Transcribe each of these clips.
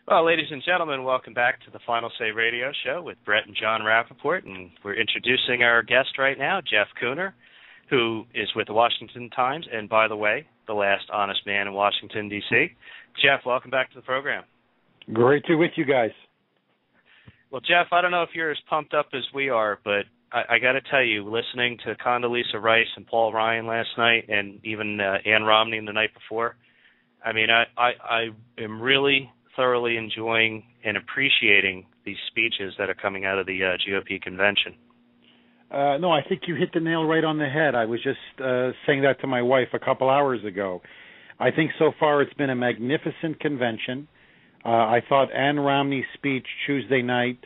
Well, ladies and gentlemen, welcome back to the Final Say Radio Show with Brett and John Rappaport, and we're introducing our guest right now, Jeff Kuhner, who is with the Washington Times, and by the way, the last honest man in Washington, D.C. Jeff, welcome back to the program. Great to be with you guys. Well, Jeff, I don't know if you're as pumped up as we are, but I got to tell you, listening to Condoleezza Rice and Paul Ryan last night, and even Ann Romney the night before, I mean, I am really thoroughly enjoying and appreciating these speeches that are coming out of the GOP convention. No, I think you hit the nail right on the head. I was just saying that to my wife a couple hours ago. I think so far it's been a magnificent convention. I thought Ann Romney's speech Tuesday night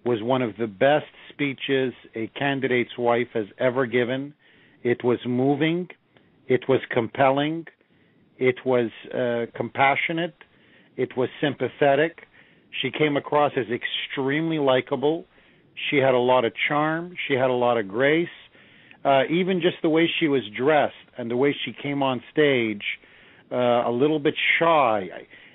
was one of the best speeches a candidate's wife has ever given. It was moving. It was compelling. It was compassionate. It was sympathetic. She came across as extremely likable. She had a lot of charm. She had a lot of grace. Even just the way she was dressed and the way she came on stage, a little bit shy.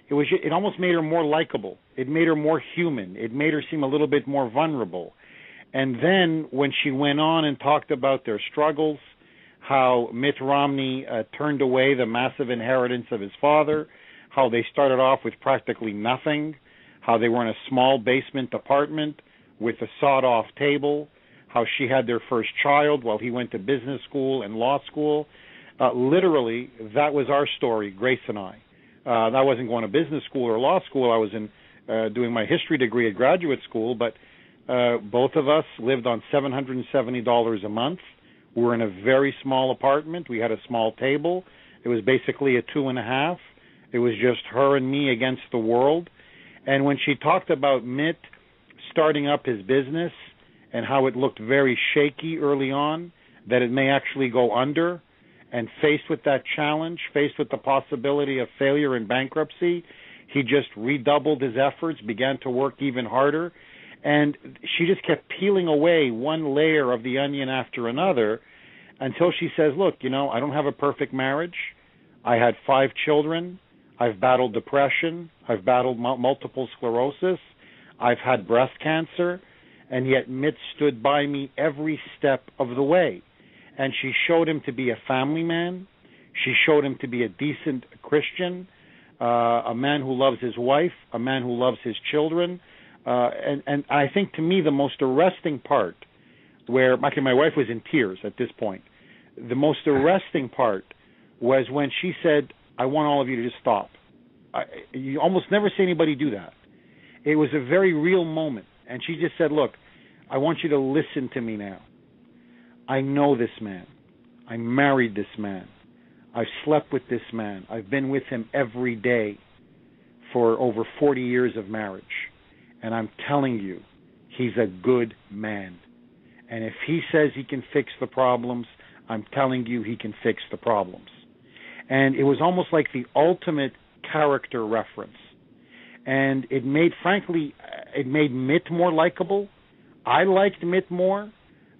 It almost made her more likable. It made her more human. It made her seem a little bit more vulnerable. And then when she went on and talked about their struggles, how Mitt Romney turned away the massive inheritance of his father, how they started off with practically nothing, how they were in a small basement apartment with a sawed-off table, how she had their first child while he went to business school and law school. Literally, that was our story, Grace and I. I wasn't going to business school or law school. I was doing my history degree at graduate school, but both of us lived on $770 a month. We were in a very small apartment. We had a small table. It was basically a 2.5. It was just her and me against the world. And when she talked about Mitt starting up his business and how it looked very shaky early on, that it may actually go under, and faced with that challenge, faced with the possibility of failure and bankruptcy, he just redoubled his efforts, began to work even harder, and she just kept peeling away one layer of the onion after another until she says, look, I don't have a perfect marriage. I had 5 children. I've battled depression. I've battled multiple sclerosis. I've had breast cancer, and yet Mitt stood by me every step of the way. And she showed him to be a family man. She showed him to be a decent Christian, a man who loves his wife, a man who loves his children. And I think, to me, the most arresting part, where actually my wife was in tears at this point, the most arresting part was when she said, I want all of you to just stop. You almost never see anybody do that. It was a very real moment. And she just said, look, I want you to listen to me now. I know this man. I married this man. I've slept with this man. I've been with him every day for over 40 years of marriage. And I'm telling you, he's a good man. And if he says he can fix the problems, I'm telling you he can fix the problems. And it was almost like the ultimate character reference. And it made Mitt more likable. I liked Mitt more.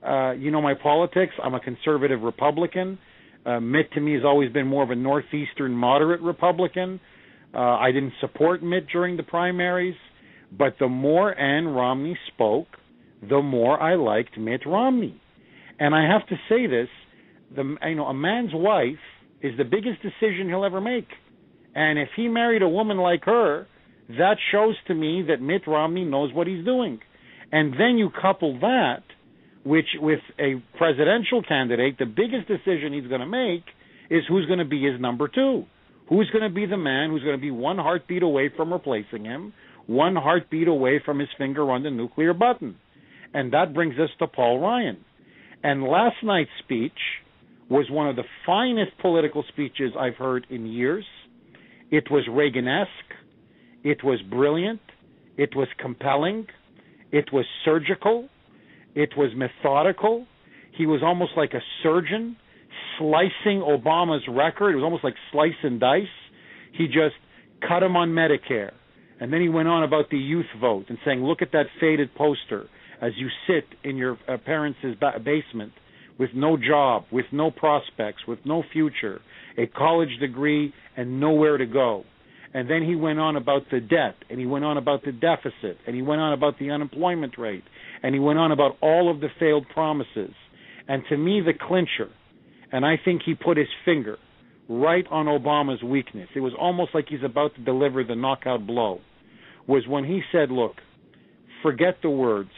My politics, I'm a conservative Republican. Mitt, to me, has always been more of a northeastern moderate Republican. I didn't support Mitt during the primaries. But the more Ann Romney spoke, the more I liked Mitt Romney. And I have to say this, a man's wife is the biggest decision he'll ever make. And if he married a woman like her, that shows to me that Mitt Romney knows what he's doing. And then you couple that with a presidential candidate, the biggest decision he's going to make is who's going to be his number 2. Who's going to be the man who's going to be one heartbeat away from replacing him, one heartbeat away from his finger on the nuclear button. And that brings us to Paul Ryan. And last night's speech was one of the finest political speeches I've heard in years. It was Reagan-esque. It was brilliant. It was compelling. It was surgical. It was methodical. He was almost like a surgeon slicing Obama's record. It was almost like slice and dice. He just cut him on Medicare. And then he went on about the youth vote and saying, look at that faded poster as you sit in your parents' basement with no job, with no prospects, with no future, a college degree, and nowhere to go. And then he went on about the debt, and he went on about the deficit, and he went on about the unemployment rate, and he went on about all of the failed promises. And to me, the clincher, and I think he put his finger right on Obama's weakness, it was almost like he's about to deliver the knockout blow, was when he said, look, forget the words,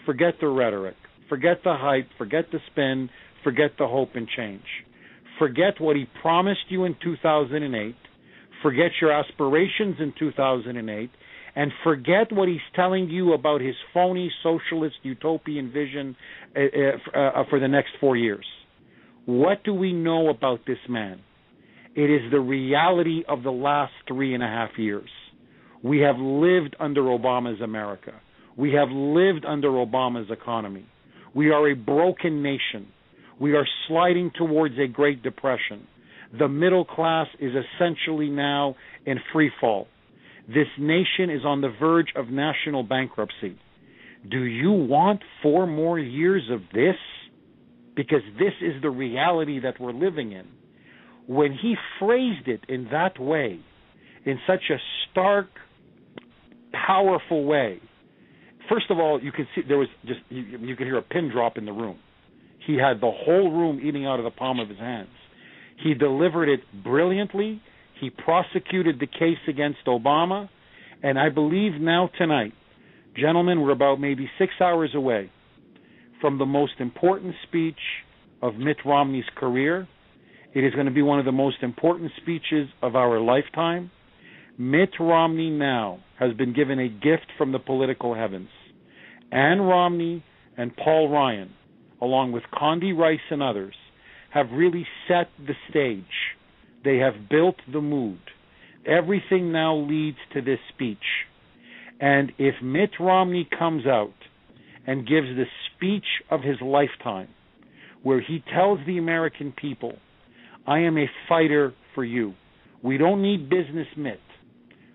forget the rhetoric, forget the hype, forget the spin, forget the hope and change. Forget what he promised you in 2008, forget your aspirations in 2008, and forget what he's telling you about his phony socialist utopian vision for the next 4 years. What do we know about this man? It is the reality of the last 3.5 years. We have lived under Obama's America. We have lived under Obama's economy. We are a broken nation. We are sliding towards a Great Depression. The middle class is essentially now in free fall. This nation is on the verge of national bankruptcy. Do you want 4 more years of this? Because this is the reality that we're living in. When he phrased it in that way, in such a stark, powerful way, first of all, you could see there was just you could hear a pin drop in the room. He had the whole room eating out of the palm of his hands. He delivered it brilliantly. He prosecuted the case against Obama. And I believe now tonight, gentlemen, we're about maybe 6 hours away from the most important speech of Mitt Romney's career. It is going to be one of the most important speeches of our lifetime. Mitt Romney now has been given a gift from the political heavens. Ann Romney and Paul Ryan, along with Condi Rice and others, have really set the stage. They have built the mood. Everything now leads to this speech. And if Mitt Romney comes out and gives the speech of his lifetime, where he tells the American people, I am a fighter for you. We don't need business Mitt.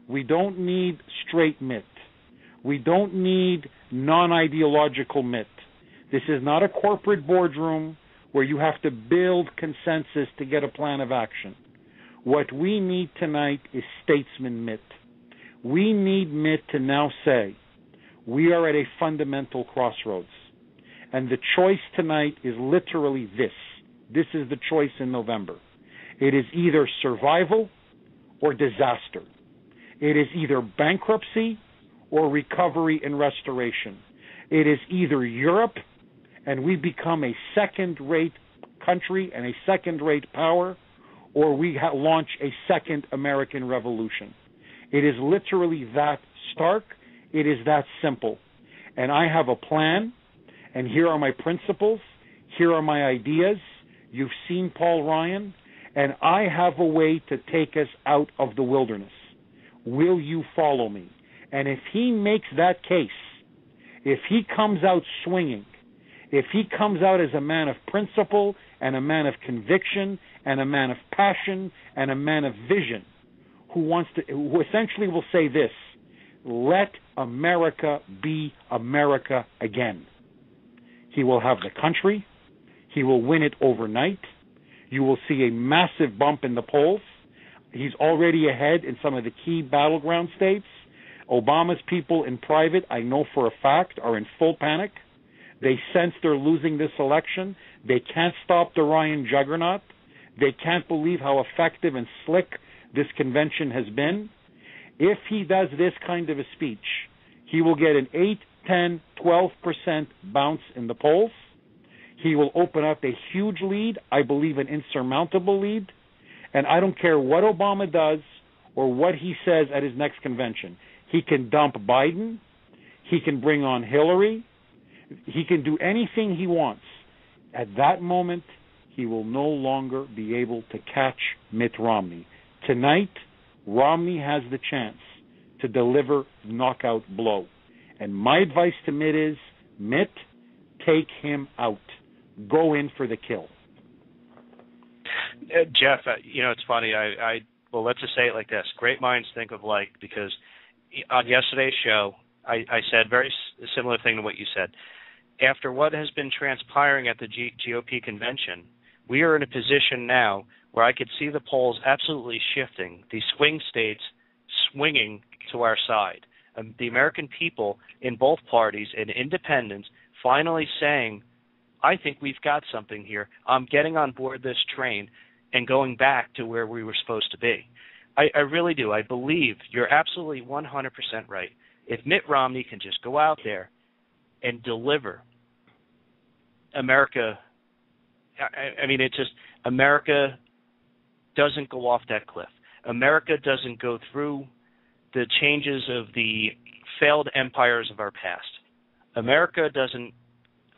We don't need straight Mitt. We don't need non-ideological Mitt. This is not a corporate boardroom where you have to build consensus to get a plan of action. What we need tonight is statesman Mitt. We need Mitt to now say, we are at a fundamental crossroads. And the choice tonight is literally this. This is the choice in November. It is either survival or disaster. It is either bankruptcy or recovery and restoration. It is either Europe and we become a second-rate country and a second-rate power, or we launch a second American revolution. It is literally that stark. It is that simple. And I have a plan, and here are my principles. Here are my ideas. You've seen Paul Ryan, and I have a way to take us out of the wilderness. Will you follow me? And if he makes that case, if he comes out swinging, if he comes out as a man of principle and a man of conviction and a man of passion and a man of vision, who essentially will say this, let America be America again. He will have the country. He will win it overnight. You will see a massive bump in the polls. He's already ahead in some of the key battleground states. Obama's people in private, I know for a fact, are in full panic. They sense they're losing this election. They can't stop the Ryan juggernaut. They can't believe how effective and slick this convention has been. If he does this kind of a speech, he will get an 8, 10, 12% bounce in the polls. He will open up a huge lead, I believe an insurmountable lead. And I don't care what Obama does or what he says at his next convention. He can dump Biden. He can bring on Hillary. He can do anything he wants. At that moment, he will no longer be able to catch Mitt Romney. Tonight, Romney has the chance to deliver knockout blow. And my advice to Mitt is, Mitt, take him out. Go in for the kill. Jeff, it's funny. Well, let's just say it like this. Great minds think of alike, because on yesterday's show, I said very similar thing to what you said. After what has been transpiring at the GOP convention, we are in a position now where I could see the polls absolutely shifting. These swing states swinging to our side. The American people in both parties and independents finally saying, I think we've got something here. I'm getting on board this train and going back to where we were supposed to be. I really do. I believe you're absolutely 100% right. If Mitt Romney can just go out there and deliver, America, I mean, it's just, America doesn't go off that cliff. America doesn't go through the changes of the failed empires of our past. America doesn't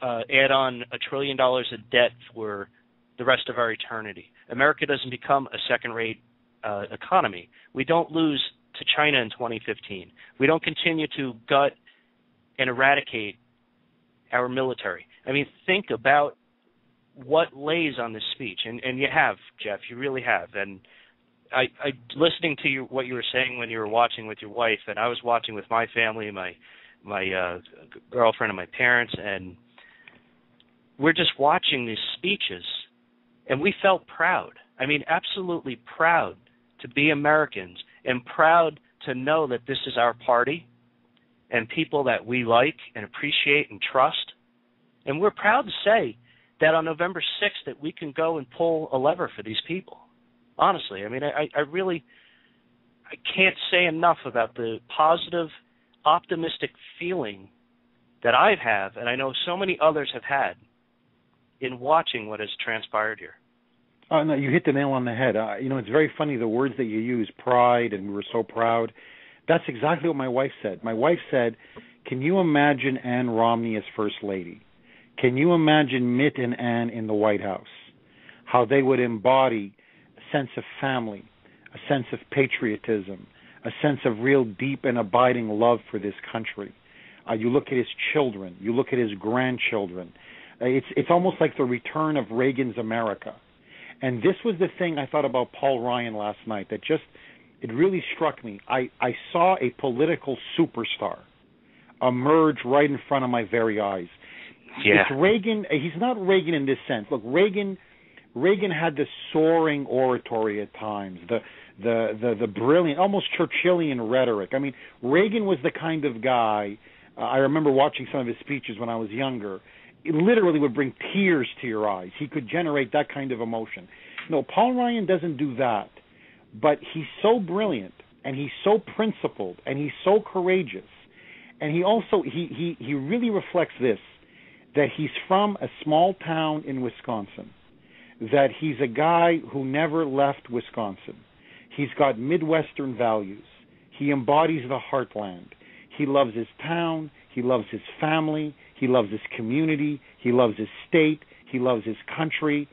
add on $1 trillion of debt for the rest of our eternity. America doesn't become a second-rate economy. We don't lose to China in 2015. We don't continue to gut and eradicate our military. I mean, think about what lays on this speech, and you have, Jeff, you really have. And I listening to what you were saying when you were watching with your wife, and I was watching with my family, my girlfriend and my parents, and we're just watching these speeches, and we felt proud. I mean, absolutely proud to be Americans and proud to know that this is our party and people that we like and appreciate and trust. And we're proud to say that on November 6th that we can go and pull a lever for these people. Honestly, I mean, I can't say enough about the positive, optimistic feeling that I have, and I know so many others have had, in watching what has transpired here. Oh, no, you hit the nail on the head. It's very funny, the words that you use, pride, and we were so proud. That's exactly what my wife said. My wife said, can you imagine Ann Romney as First Lady? Can you imagine Mitt and Ann in the White House? How they would embody a sense of family, a sense of patriotism, a sense of real deep and abiding love for this country. You look at his children. You look at his grandchildren. It's almost like the return of Reagan's America. And this was the thing I thought about Paul Ryan last night that it really struck me. I saw a political superstar emerge right in front of my very eyes. Yeah. It's Reagan. He's not Reagan in this sense. Look, Reagan had the soaring oratory at times, the brilliant, almost Churchillian rhetoric. I mean, Reagan was the kind of guy, I remember watching some of his speeches when I was younger. It literally would bring tears to your eyes. He could generate that kind of emotion. No, Paul Ryan doesn't do that, but he's so brilliant, and he's so principled, and he's so courageous, and he also he really reflects this, that he's from a small town in Wisconsin, that he's a guy who never left Wisconsin. He's got Midwestern values. He embodies the heartland. He loves his town. He loves his family. He loves his community. He loves his state. He loves his country.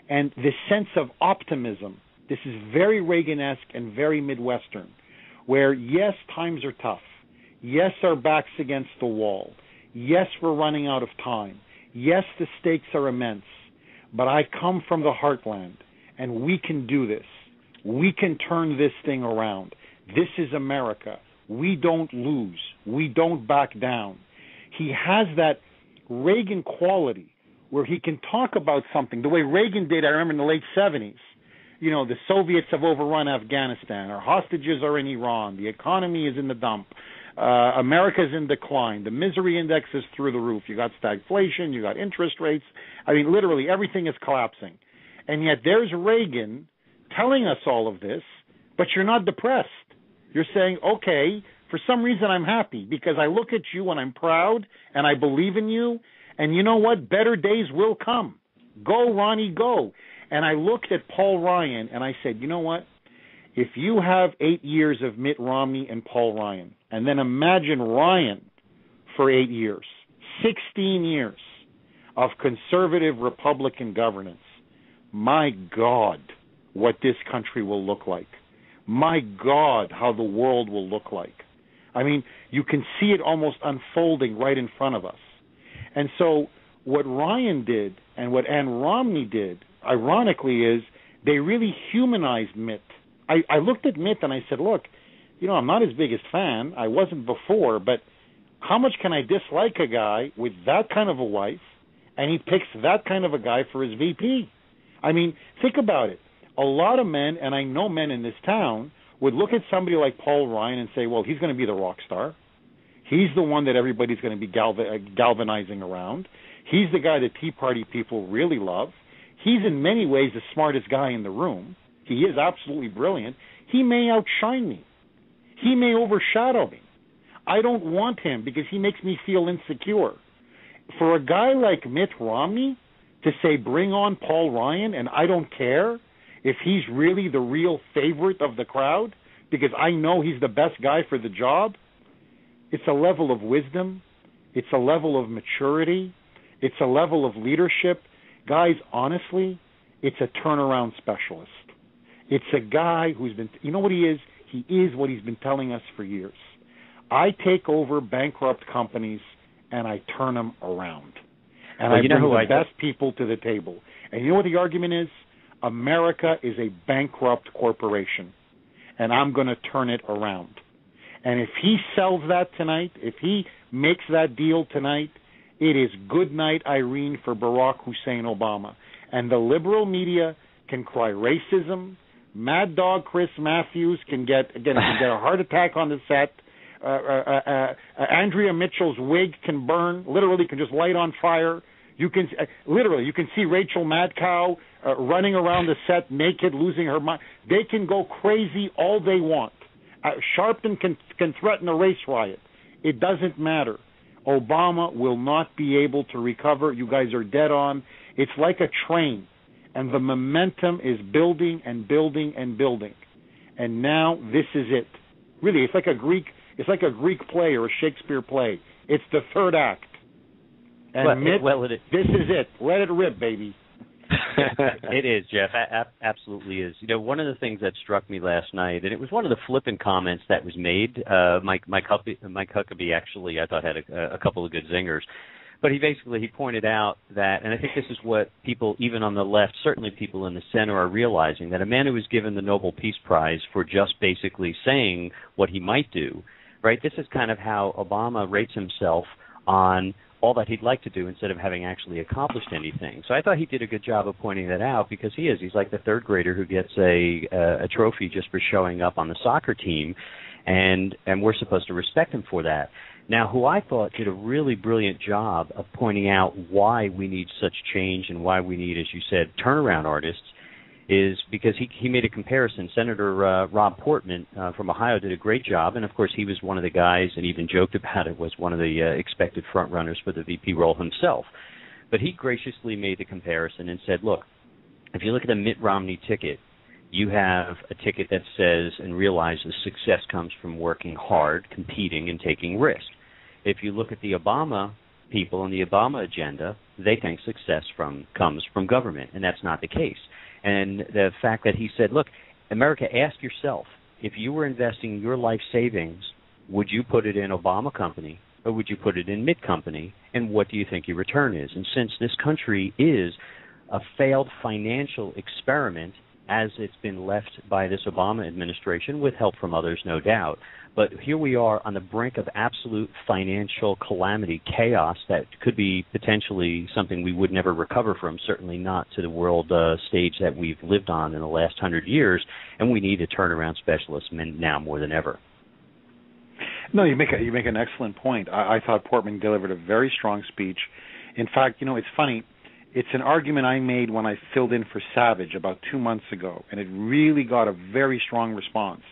And this sense of optimism, this is very Reagan-esque and very Midwestern, where, yes, times are tough. Yes, our back's against the wall. Yes, we're running out of time. Yes, the stakes are immense. But I come from the heartland, and we can do this. We can turn this thing around. This is America. We don't lose. We don't back down. He has that Reagan quality where he can talk about something the way Reagan did, I remember in the late 70s. The Soviets have overrun Afghanistan. Our hostages are in Iran. The economy is in the dump. America's in decline. The misery index is through the roof. You got stagflation. You got interest rates. I mean, literally everything is collapsing. And yet there's Reagan telling us all of this, but you're not depressed. You're saying, okay, for some reason I'm happy because I look at you and I'm proud and I believe in you. And you know what? Better days will come. Go, Ronnie, go. And I looked at Paul Ryan and I said, you know what? If you have 8 years of Mitt Romney and Paul Ryan, and then imagine Ryan for 8 years, 16 years of conservative Republican governance, my God, what this country will look like. My God, how the world will look like. I mean, you can see it almost unfolding right in front of us. And so what Ryan did and what Ann Romney did, ironically, is they really humanized Mitt. I looked at Mitt and I said, look, I'm not his biggest fan. I wasn't before, but how much can I dislike a guy with that kind of a wife, and he picks that kind of a guy for his VP? I mean, think about it. A lot of men, and I know men in this town, would look at somebody like Paul Ryan and say, well, he's going to be the rock star. He's the one that everybody's going to be galvanizing around. He's the guy that Tea Party people really love. He's in many ways the smartest guy in the room. He is absolutely brilliant. He may outshine me. He may overshadow me. I don't want him because he makes me feel insecure. For a guy like Mitt Romney to say, bring on Paul Ryan, and I don't care if he's really the real favorite of the crowd because I know he's the best guy for the job, it's a level of wisdom. It's a level of maturity. It's a level of leadership. Guys, honestly, it's a turnaround specialist. It's a guy who's been, you know what he is? He is what he's been telling us for years. I take over bankrupt companies and I turn them around. And I bring the best people to the table. And you know what the argument is? America is a bankrupt corporation, and I'm going to turn it around. And if he sells that tonight, if he makes that deal tonight, it is good night, Irene, for Barack Hussein Obama. And the liberal media can cry racism. Mad Dog Chris Matthews can get a heart attack on the set. Andrea Mitchell's wig can burn, literally can just light on fire. You can see Rachel Madcow running around the set naked, losing her mind. They can go crazy all they want. Sharpton can threaten a race riot. It doesn't matter. Obama will not be able to recover. You guys are dead on. It's like a train, and the momentum is building and building and building. And now this is it. Really, it's like a Greek play or a Shakespeare play. It's the third act. And this is it. Let it rip, baby. It is, Jeff. Absolutely is. You know, one of the things that struck me last night, and it was one of the flippant comments that was made. Mike Huckabee actually, I thought, had a couple of good zingers. But he pointed out that, and I think this is what people, even on the left, certainly people in the center, are realizing, that a man who was given the Nobel Peace Prize for just basically saying what he might do, right? This is kind of how Obama rates himself on all that he'd like to do instead of having actually accomplished anything. So I thought he did a good job of pointing that out, because he's like the third grader who gets a trophy just for showing up on the soccer team, and we're supposed to respect him for that. Now, who I thought did a really brilliant job of pointing out why we need such change and why we need, as you said, turnaround artists, is because he made a comparison. Senator Rob Portman from Ohio did a great job, and of course he was one of the guys, and even joked about it, was one of the expected front runners for the VP role himself. But he graciously made the comparison and said, look, if you look at the Mitt Romney ticket, you have a ticket that says and realizes success comes from working hard, competing, and taking risks. If you look at the Obama people and the Obama agenda, they think success comes from government, and that's not the case. And the fact that he said, look, America, ask yourself, if you were investing your life savings, would you put it in Obama company or would you put it in Mitt company, and what do you think your return is? And since this country is a failed financial experiment, as it's been left by this Obama administration, with help from others, no doubt. But here we are on the brink of absolute financial calamity, chaos that could be potentially something we would never recover from, certainly not to the world stage that we've lived on in the last 100 years, and we need a turnaround specialist now more than ever. No, you make an excellent point. I thought Portman delivered a very strong speech. In fact, it's funny. It's an argument I made when I filled in for Savage about 2 months ago, and it really got a very strong response.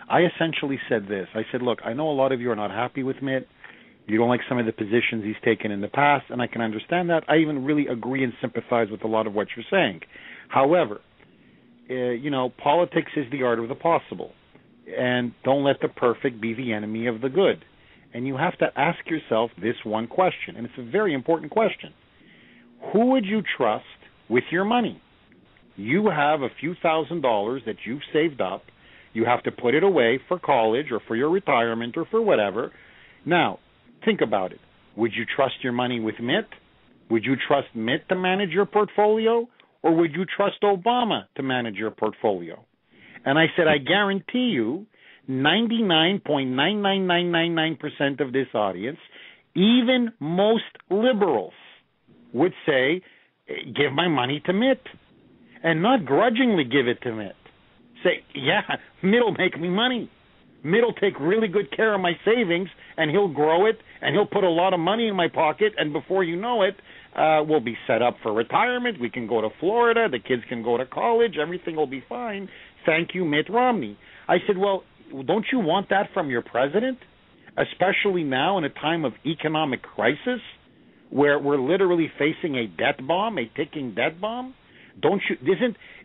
I essentially said this. I said, look, I know a lot of you are not happy with Mitt. You don't like some of the positions he's taken in the past, and I can understand that. I even really agree and sympathize with a lot of what you're saying. However, politics is the art of the possible, and don't let the perfect be the enemy of the good. And you have to ask yourself this one question, and it's a very important question. Who would you trust with your money? You have a few $1,000s that you've saved up. You have to put it away for college or for your retirement or for whatever. Now, think about it. Would you trust your money with Mitt? Would you trust Mitt to manage your portfolio? Or would you trust Obama to manage your portfolio? And I said, I guarantee you 99.99999% of this audience, even most liberals, would say, give my money to Mitt, and not grudgingly give it to Mitt. say, yeah, Mitt'll make me money. Mitt'll take really good care of my savings, and he'll grow it, and he'll put a lot of money in my pocket, and before you know it, we'll be set up for retirement. We can go to Florida. The kids can go to college. Everything will be fine. Thank you, Mitt Romney. I said, well, don't you want that from your president? Especially now in a time of economic crisis where we're literally facing a debt bomb, a ticking debt bomb? Don't you?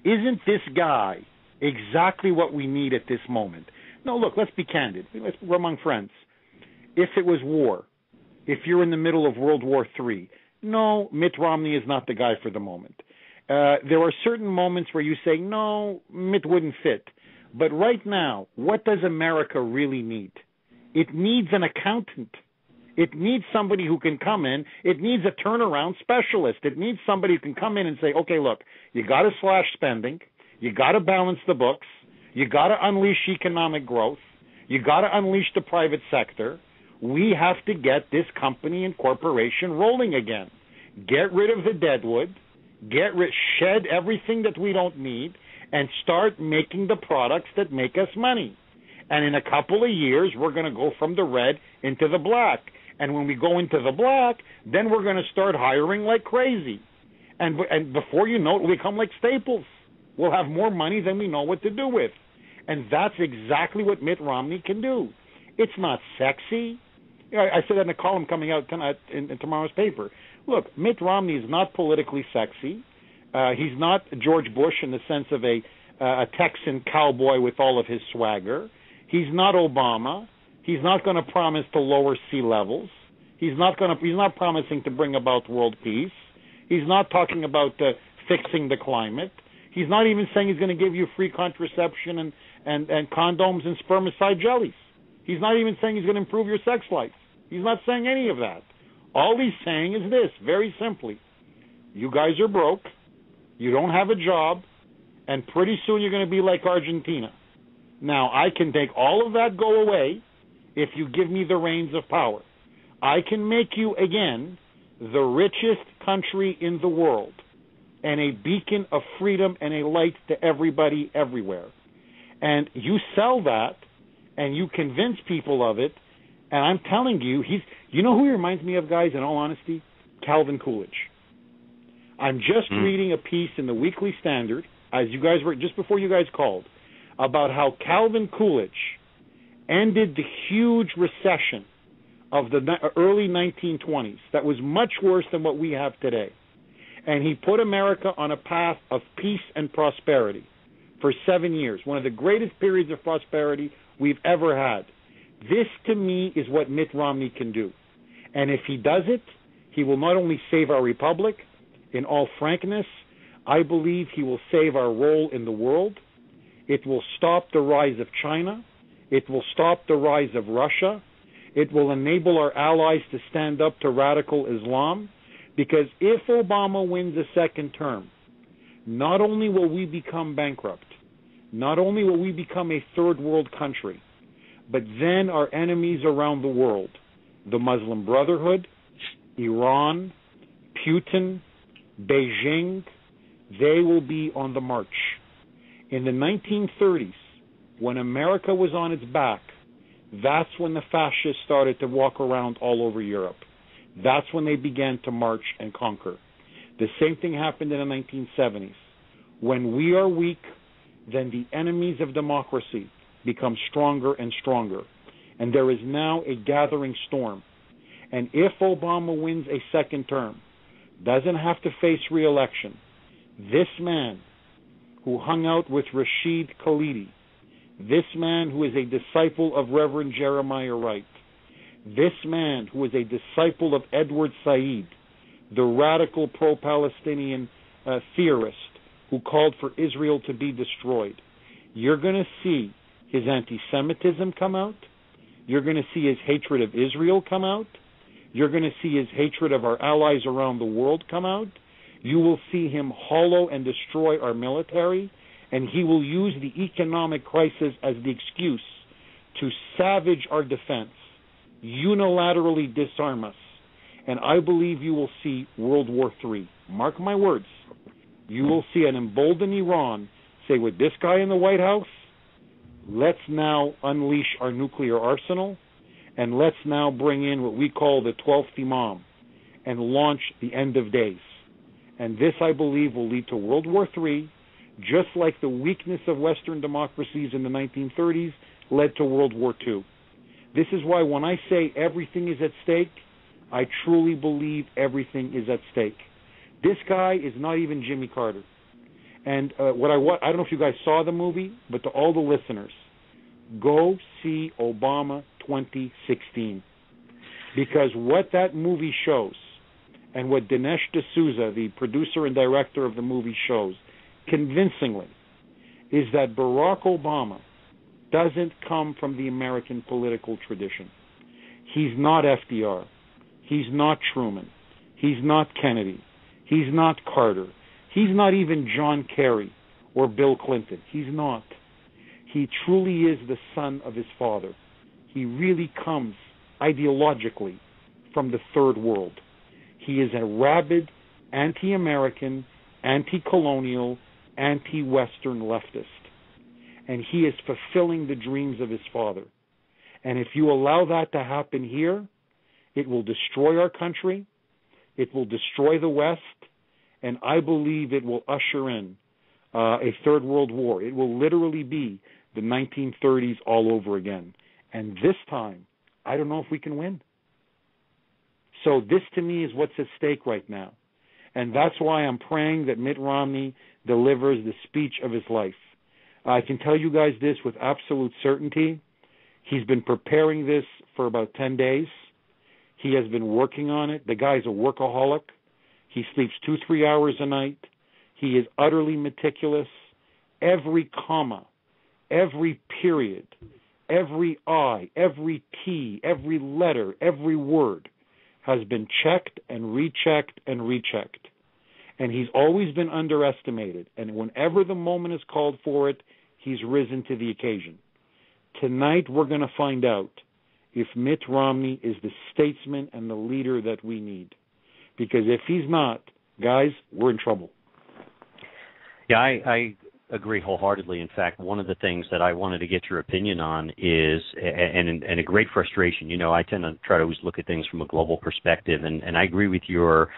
Isn't this guy exactly what we need at this moment? No, look, let's be candid. We're among friends. If it was war, if you're in the middle of World War III, no, Mitt Romney is not the guy for the moment. There are certain moments where you say, no, Mitt wouldn't fit. But right now, what does America really need? It needs an accountant. It needs somebody who can come in. It needs a turnaround specialist. It needs somebody who can come in and say, okay, look, you got to slash spending. You got to balance the books. You got to unleash economic growth. You got to unleash the private sector. We have to get this company and corporation rolling again. Get rid of the deadwood. Shed everything that we don't need, and start making the products that make us money. And in a couple of years, we're going to go from the red into the black. And when we go into the black, then we're going to start hiring like crazy. And before you know it, we'll become like Staples. We'll have more money than we know what to do with. And that's exactly what Mitt Romney can do. It's not sexy. I said that in a column coming out tonight in tomorrow's paper. Look, Mitt Romney is not politically sexy. He's not George Bush in the sense of a Texan cowboy with all of his swagger. He's not Obama. He's not going to promise to lower sea levels. He's not promising to bring about world peace. He's not talking about fixing the climate. He's not even saying he's going to give you free contraception and condoms and spermicide jellies. He's not even saying he's going to improve your sex life. He's not saying any of that. All he's saying is this, very simply. You guys are broke. You don't have a job. And pretty soon you're going to be like Argentina. Now, I can make all of that go away if you give me the reins of power. I can make you, again, the richest country in the world and a beacon of freedom and a light to everybody everywhere. And you sell that and you convince people of it, and I'm telling you, you know who he reminds me of, guys, in all honesty? Calvin Coolidge. I'm just reading a piece in the Weekly Standard, as you guys were, just before you guys called, about how Calvin Coolidge ended the huge recession of the early 1920s that was much worse than what we have today. And he put America on a path of peace and prosperity for 7 years, one of the greatest periods of prosperity we've ever had. This, to me, is what Mitt Romney can do. And if he does it, he will not only save our republic, in all frankness, I believe he will save our role in the world. It will stop the rise of China. It will stop the rise of Russia. It will enable our allies to stand up to radical Islam. Because if Obama wins a second term, not only will we become bankrupt, not only will we become a third world country, but then our enemies around the world, the Muslim Brotherhood, Iran, Putin, Beijing, they will be on the march. In the 1930s, when America was on its back, that's when the fascists started to walk around all over Europe. That's when they began to march and conquer. The same thing happened in the 1970s. When we are weak, then the enemies of democracy become stronger and stronger. And there is now a gathering storm. And if Obama wins a second term, doesn't have to face re-election, this man who hung out with Rashid Khalidi, this man who is a disciple of Reverend Jeremiah Wright, this man who is a disciple of Edward Said, the radical pro-Palestinian theorist who called for Israel to be destroyed, you're going to see his anti-Semitism come out. You're going to see his hatred of Israel come out. You're going to see his hatred of our allies around the world come out. You will see him hollow and destroy our military, and he will use the economic crisis as the excuse to savage our defense, unilaterally disarm us. And I believe you will see World War III. Mark my words. You will see an emboldened Iran say, with this guy in the White House, let's now unleash our nuclear arsenal, and let's now bring in what we call the 12th Imam and launch the end of days. And this, I believe, will lead to World War III, just like the weakness of Western democracies in the 1930s led to World War II. This is why when I say everything is at stake, I truly believe everything is at stake. This guy is not even Jimmy Carter. And I don't know if you guys saw the movie, but to all the listeners, go see Obama 2016. Because what that movie shows, and what Dinesh D'Souza, the producer and director of the movie, shows convincingly, is that Barack Obama doesn't come from the American political tradition. He's not FDR. He's not Truman. He's not Kennedy. He's not Carter. He's not even John Kerry or Bill Clinton. He's not. He truly is the son of his father. He really comes ideologically from the third world. He is a rabid, anti-American, anti-colonial, anti-Western leftist. And he is fulfilling the dreams of his father. And if you allow that to happen here, it will destroy our country, it will destroy the West, and I believe it will usher in a third world war. It will literally be the 1930s all over again. And this time, I don't know if we can win. So this, to me, is what's at stake right now. And that's why I'm praying that Mitt Romney delivers the speech of his life. I can tell you guys this with absolute certainty. He's been preparing this for about 10 days. He has been working on it. The guy's a workaholic. He sleeps 2-3 hours a night. He is utterly meticulous. Every comma, every period, every I, every T, every letter, every word has been checked and rechecked and rechecked. And he's always been underestimated. And whenever the moment is called for it, he's risen to the occasion. Tonight we're going to find out if Mitt Romney is the statesman and the leader that we need. Because if he's not, guys, we're in trouble. Yeah, I agree wholeheartedly. In fact, one of the things that I wanted to get your opinion on is, and a great frustration, you know, I tend to try to always look at things from a global perspective, and I agree with your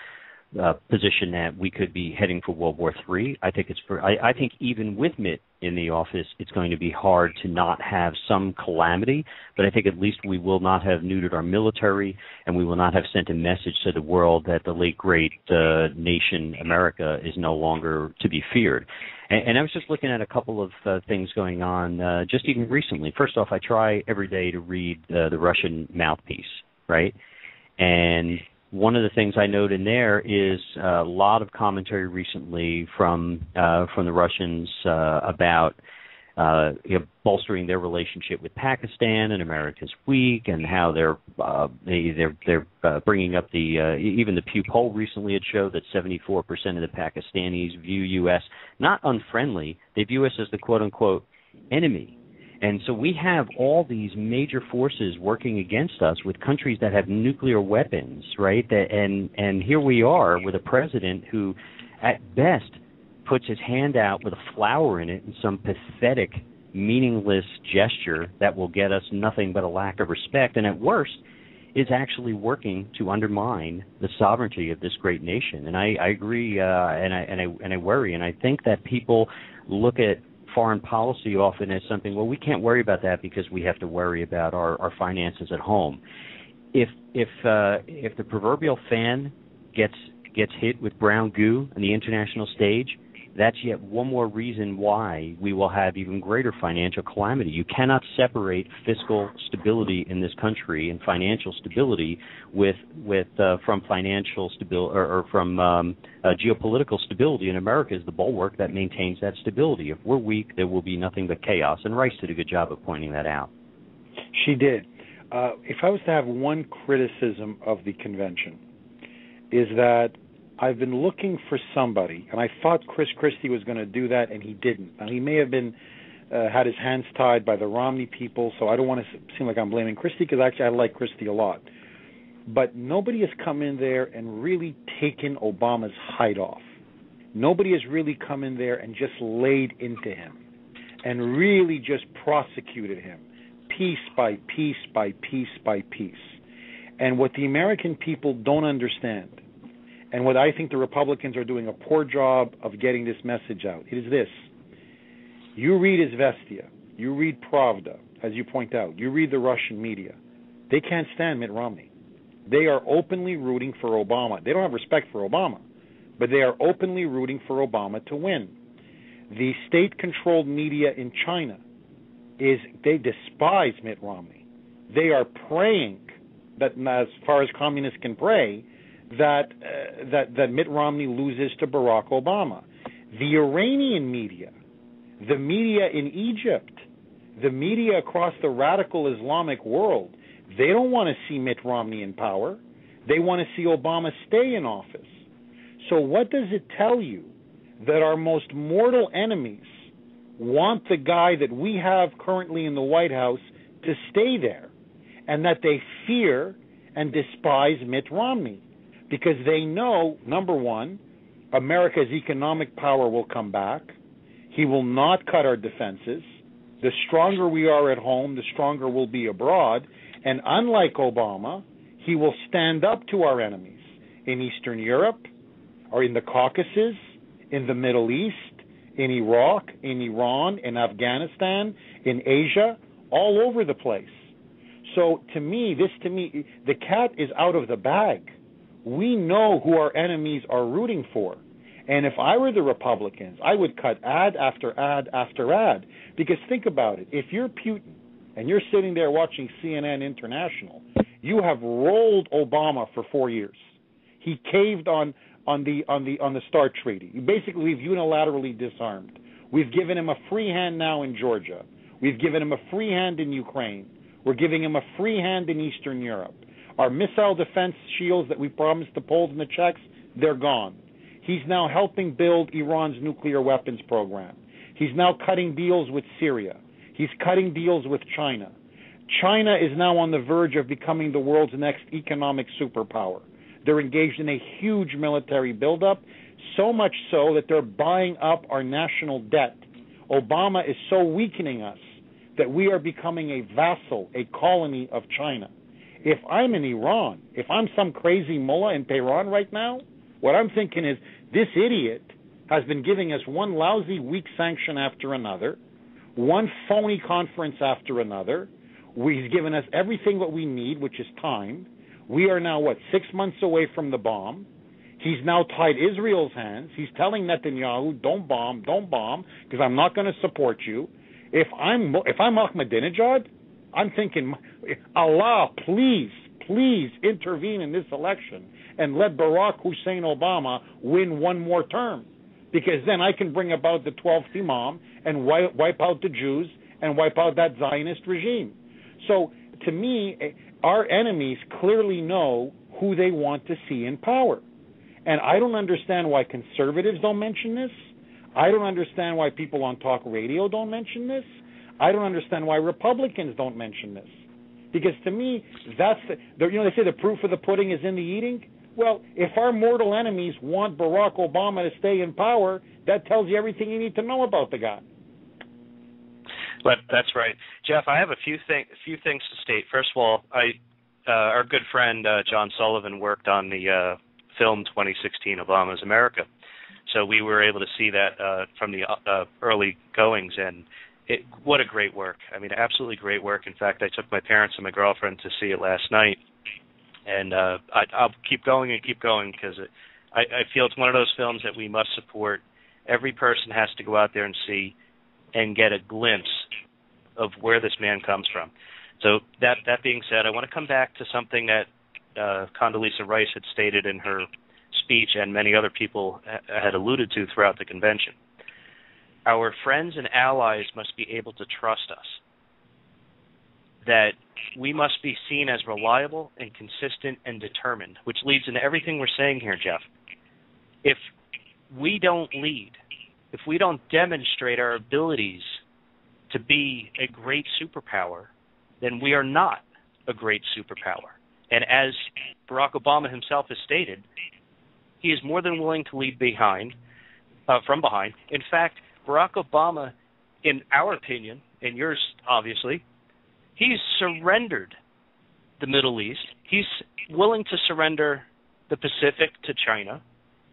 position that we could be heading for World War III. I think I think even with Mitt in the office, it's going to be hard to not have some calamity, but I think at least we will not have neutered our military, and we will not have sent a message to the world that the late, great nation America is no longer to be feared. And I was just looking at a couple of things going on just even recently. First off, I try every day to read the Russian mouthpiece, right? And one of the things I note in there is a lot of commentary recently from the Russians about bolstering their relationship with Pakistan, and America's weak, and how they're bringing up the even the Pew poll recently had showed that 74% of the Pakistanis view U.S. not unfriendly, they view us as the quote unquote enemy. And so we have all these major forces working against us with countries that have nuclear weapons, right? And here we are with a president who, at best, puts his hand out with a flower in it in some pathetic, meaningless gesture that will get us nothing but a lack of respect, and at worst, is actually working to undermine the sovereignty of this great nation. And I agree, and I worry, and I think that people look at foreign policy often as something, well, we can't worry about that because we have to worry about our finances at home. If the proverbial fan gets hit with brown goo on the international stage, that's yet one more reason why we will have even greater financial calamity. You cannot separate fiscal stability in this country and financial stability from financial stability or from geopolitical stability. And America is the bulwark that maintains that stability. If we're weak, there will be nothing but chaos. And Rice did a good job of pointing that out. She did. If I was to have one criticism of the convention, is that I've been looking for somebody, and I thought Chris Christie was going to do that, and he didn't. Now, he may have been had his hands tied by the Romney people, so I don't want to seem like I'm blaming Christie, because actually I like Christie a lot. But nobody has come in there and really taken Obama's hide off. Nobody has really come in there and just laid into him and really just prosecuted him piece by piece by piece by piece. And what the American people don't understand, and what I think the Republicans are doing a poor job of getting this message out, it is this. You read Izvestia, you read Pravda, as you point out, you read the Russian media. They can't stand Mitt Romney. They are openly rooting for Obama. They don't have respect for Obama, but they are openly rooting for Obama to win. The state-controlled media in China, they despise Mitt Romney. They are praying that, as far as communists can pray, that Mitt Romney loses to Barack Obama. The Iranian media, the media in Egypt, the media across the radical Islamic world, they don't want to see Mitt Romney in power. They want to see Obama stay in office. So what does it tell you? That our most mortal enemies want the guy that we have currently in the White House to stay there, and that they fear and despise Mitt Romney because they know, number one, America's economic power will come back. He will not cut our defenses. The stronger we are at home, the stronger we'll be abroad. And unlike Obama, he will stand up to our enemies in Eastern Europe or in the Caucasus, in the Middle East, in Iraq, in Iran, in Afghanistan, in Asia, all over the place. So to me, the cat is out of the bag. We know who our enemies are rooting for. And if I were the Republicans, I would cut ad after ad after ad. Because think about it. If you're Putin and you're sitting there watching CNN International, you have rolled Obama for 4 years. He caved on the START treaty. Basically, we've unilaterally disarmed. We've given him a free hand now in Georgia. We've given him a free hand in Ukraine. We're giving him a free hand in Eastern Europe. Our missile defense shields that we promised the Poles and the Czechs, they're gone. He's now helping build Iran's nuclear weapons program. He's now cutting deals with Syria. He's cutting deals with China. China is now on the verge of becoming the world's next economic superpower. They're engaged in a huge military buildup, so much so that they're buying up our national debt. Obama is so weakening us that we are becoming a vassal, a colony of China. If I'm in Iran, if I'm some crazy mullah in Tehran right now, what I'm thinking is this idiot has been giving us one lousy weak sanction after another, one phony conference after another. He's given us everything what we need, which is time. We are now, 6 months away from the bomb. He's now tied Israel's hands. He's telling Netanyahu, don't bomb, because I'm not going to support you. If I'm Ahmadinejad, I'm thinking, Allah, please intervene in this election and let Barack Hussein Obama win one more term, because then I can bring about the 12th Imam and wipe out the Jews and wipe out that Zionist regime. So to me, our enemies clearly know who they want to see in power. And I don't understand why conservatives don't mention this. I don't understand why people on talk radio don't mention this. I don't understand why Republicans don't mention this. Because to me, that's they say the proof of the pudding is in the eating. Well, if our mortal enemies want Barack Obama to stay in power, that tells you everything you need to know about the guy. But that's right, Jeff. I have a few things to state. First of all, our good friend John Sullivan worked on the film 2016 Obama's America, so we were able to see that from the early goings, and what a great work. I mean, absolutely great work. In fact, I took my parents and my girlfriend to see it last night, and I'll keep going because I feel it's one of those films that we must support. Every person has to go out there and see and get a glimpse of where this man comes from. So that being said, I want to come back to something that Condoleezza Rice had stated in her speech and many other people had alluded to throughout the convention. Our friends and allies must be able to trust us, that we must be seen as reliable and consistent and determined, which leads into everything we're saying here, Jeff. If we don't lead, if we don't demonstrate our abilities to be a great superpower, then we are not a great superpower. And as Barack Obama himself has stated, he is more than willing to leave behind from behind. In fact, Barack Obama, in our opinion, and yours obviously, he's surrendered the Middle East. He's willing to surrender the Pacific to China.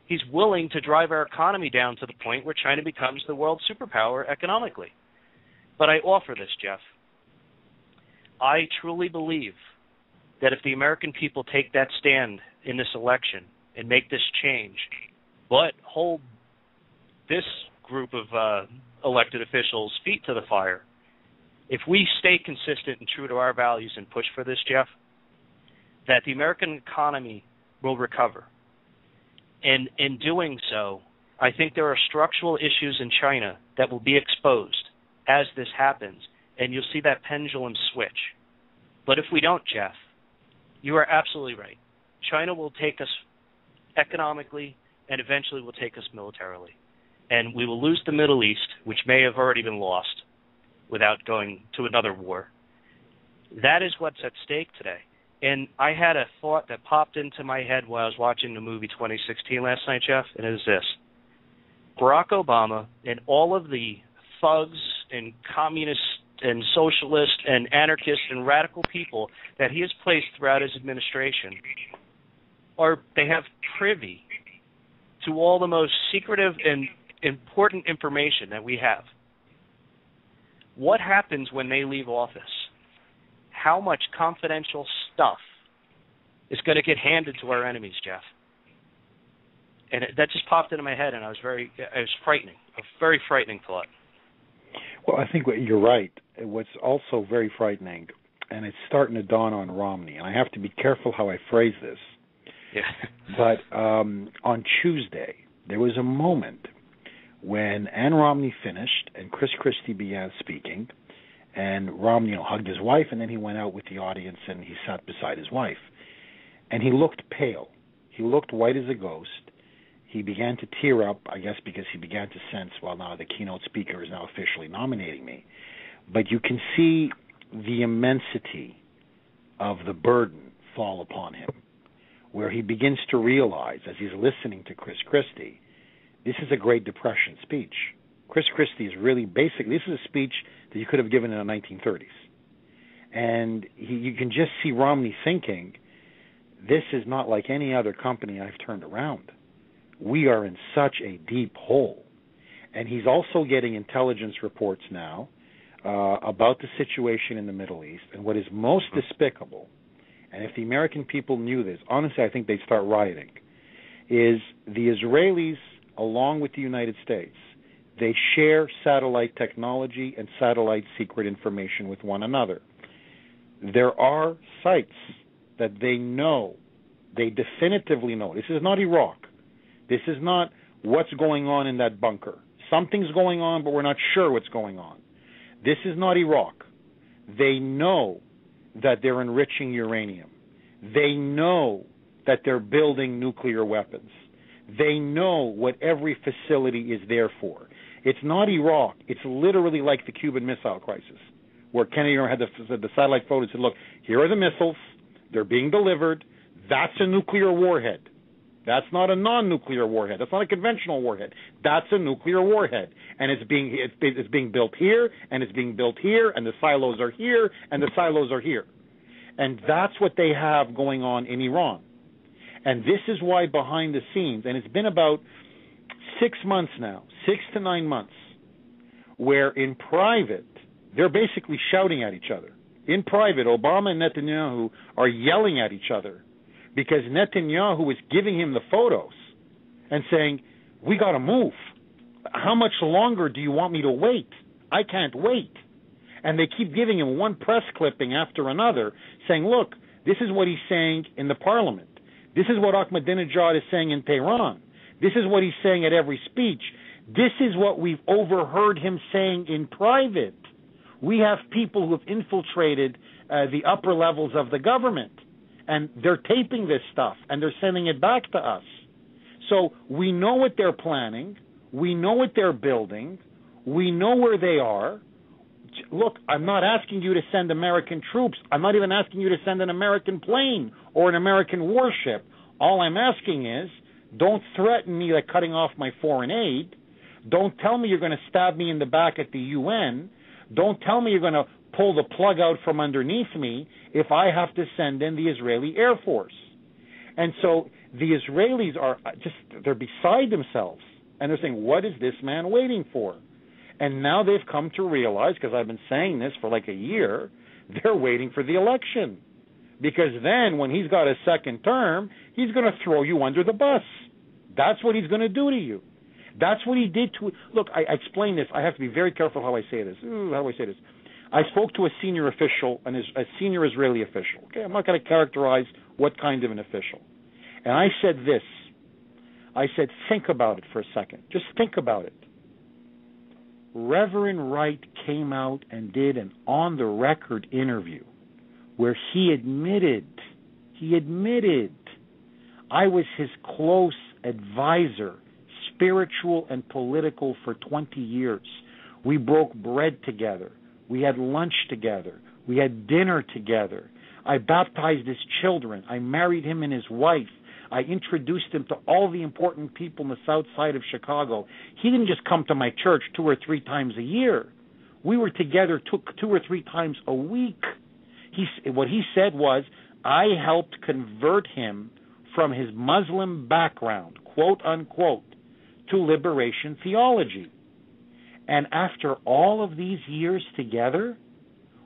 He's willing to drive our economy down to the point where China becomes the world superpower economically. But I offer this, Jeff. I truly believe that if the American people take that stand in this election and make this change, but hold this group of elected officials' feet to the fire, if we stay consistent and true to our values and push for this, Jeff, that the American economy will recover. And in doing so, I think there are structural issues in China that will be exposed as this happens, and you'll see that pendulum switch. But if we don't, Jeff, you are absolutely right. China will take us economically and eventually will take us militarily. And we will lose the Middle East, which may have already been lost without going to another war. That is what's at stake today. And I had a thought that popped into my head while I was watching the movie 2016 last night, Jeff, and it is this. Barack Obama and all of the thugs and communists and socialists and anarchists and radical people that he has placed throughout his administration, they have privy to all the most secretive and important information that we have. What happens when they leave office? How much confidential stuff is going to get handed to our enemies, Jeff? And that just popped into my head, and it was frightening, a very frightening thought. Well, I think you're right. What's also very frightening, and it's starting to dawn on Romney, and I have to be careful how I phrase this. Yeah. But on Tuesday, there was a moment when Ann Romney finished and Chris Christie began speaking, and Romney hugged his wife, and then he went out with the audience and he sat beside his wife. And he looked pale. He looked white as a ghost. He began to tear up, I guess because he began to sense, well, now the keynote speaker is now officially nominating me. But you can see the immensity of the burden fall upon him, where he begins to realize, as he's listening to Chris Christie, this is a Great Depression speech. Chris Christie is really basically, this is a speech that you could have given in the 1930s. And you can just see Romney thinking, this is not like any other company I've turned around. We are in such a deep hole. And he's also getting intelligence reports now about the situation in the Middle East. And what is most despicable, and if the American people knew this, honestly, I think they'd start rioting, is the Israelis, along with the United States, they share satellite technology and satellite secret information with one another. There are sites that they know, they definitively know. This is not Iraq. This is not what's going on in that bunker. Something's going on, but we're not sure what's going on. This is not Iraq. They know that they're enriching uranium. They know that they're building nuclear weapons. They know what every facility is there for. It's not Iraq. It's literally like the Cuban Missile Crisis, where Kennedy had the satellite photos and said, look, here are the missiles. They're being delivered. That's a nuclear warhead. That's not a non-nuclear warhead. That's not a conventional warhead. That's a nuclear warhead. And it's being built here, and it's being built here, and the silos are here, and the silos are here. And that's what they have going on in Iran. And this is why behind the scenes, and it's been about 6 months now, 6 to 9 months, where in private, they're basically shouting at each other. In private, Obama and Netanyahu are yelling at each other because Netanyahu is giving him the photos and saying, we got to move. How much longer do you want me to wait? I can't wait. And they keep giving him one press clipping after another saying, look, this is what he's saying in the parliament. This is what Ahmadinejad is saying in Tehran. This is what he's saying at every speech. This is what we've overheard him saying in private. We have people who have infiltrated the upper levels of the government, and they're taping this stuff, and they're sending it back to us. So we know what they're planning. We know what they're building. We know where they are. Look, I'm not asking you to send American troops. I'm not even asking you to send an American plane or an American warship. All I'm asking is, don't threaten me like cutting off my foreign aid. Don't tell me you're going to stab me in the back at the UN. Don't tell me you're going to pull the plug out from underneath me if I have to send in the Israeli Air Force. And so the Israelis are they're beside themselves. And they're saying, what is this man waiting for? And now they've come to realize, because I've been saying this for like a year, they're waiting for the election. Because then when he's got a second term, he's going to throw you under the bus. That's what he's going to do to you. That's what he did to... Look, I explain this. I have to be very careful how I say this. How do I say this? I spoke to a senior official, a senior Israeli official. Okay, I'm not going to characterize what kind of an official. And I said this. I said, think about it for a second. Just think about it. Reverend Wright came out and did an on-the-record interview where he admitted, I was his close advisor, spiritual and political, for 20 years. We broke bread together. We had lunch together. We had dinner together. I baptized his children. I married him and his wife. I introduced him to all the important people in the south side of Chicago. He didn't just come to my church 2 or 3 times a year. We were together 2 or 3 times a week. What he said was, I helped convert him from his Muslim background, quote unquote, to liberation theology. And after all of these years together,